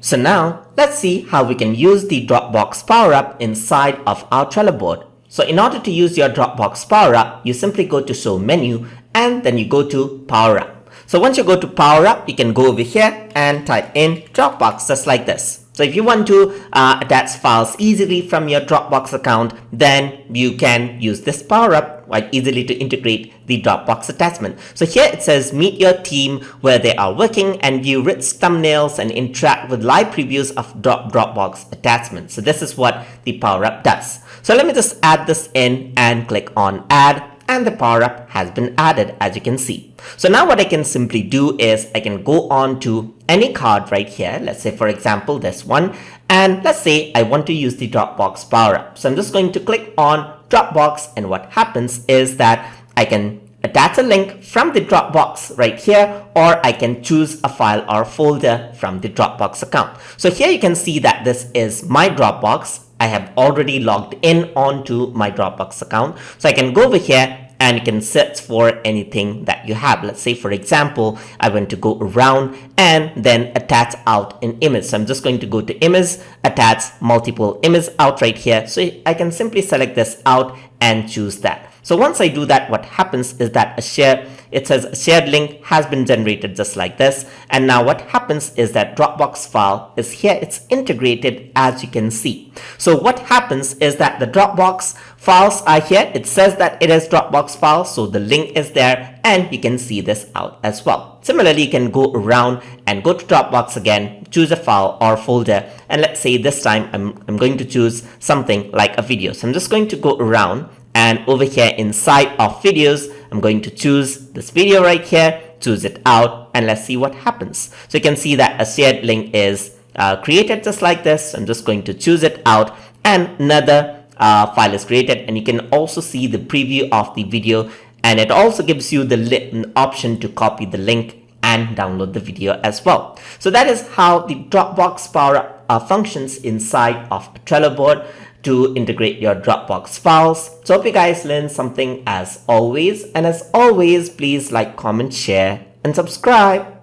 So now let's see how we can use the Dropbox PowerUp inside of our Trello board. So in order to use your Dropbox PowerUp, you simply go to Show Menu and then you go to PowerUp. So once you go to PowerUp, you can go over here and type in Dropbox just like this. So if you want to attach files easily from your Dropbox account, then you can use this PowerUp quite easily to integrate the Dropbox attachment. So here it says meet your team where they are working and view rich thumbnails and interact with live previews of Dropbox attachments. So this is what the PowerUp does. So let me just add this in and click on add, and the PowerUp has been added, as you can see. So now what I can simply do is I can go on to any card right here. Let's say, for example, this one. And let's say I want to use the Dropbox PowerUp. So I'm just going to click on Dropbox. And what happens is that I can attach a link from the Dropbox right here, or I can choose a file or folder from the Dropbox account. So here you can see that this is my Dropbox. I have already logged in onto my Dropbox account. So I can go over here and you can search for anything that you have. Let's say, for example, I want to go around and then attach out an image. So I'm just going to go to image, attach multiple images out right here. So I can simply select this out and choose that. So once I do that, what happens is that it says a shared link has been generated just like this. And now what happens is that Dropbox file is here. It's integrated, as you can see. So what happens is that the Dropbox files are here. It says that it is Dropbox file. So the link is there and you can see this out as well. Similarly, you can go around and go to Dropbox again, choose a file or folder. And let's say this time I'm going to choose something like a video. So I'm just going to go around. And over here inside of videos, I'm going to choose this video right here, choose it out, and let's see what happens. So you can see that a shared link is created just like this. I'm just going to choose it out and another file is created. And you can also see the preview of the video. And it also gives you the option to copy the link and download the video as well. So that is how the Dropbox PowerUp functions inside of a Trello board to integrate your Dropbox files. So hope you guys learned something as always. And as always, please like, comment, share, and subscribe.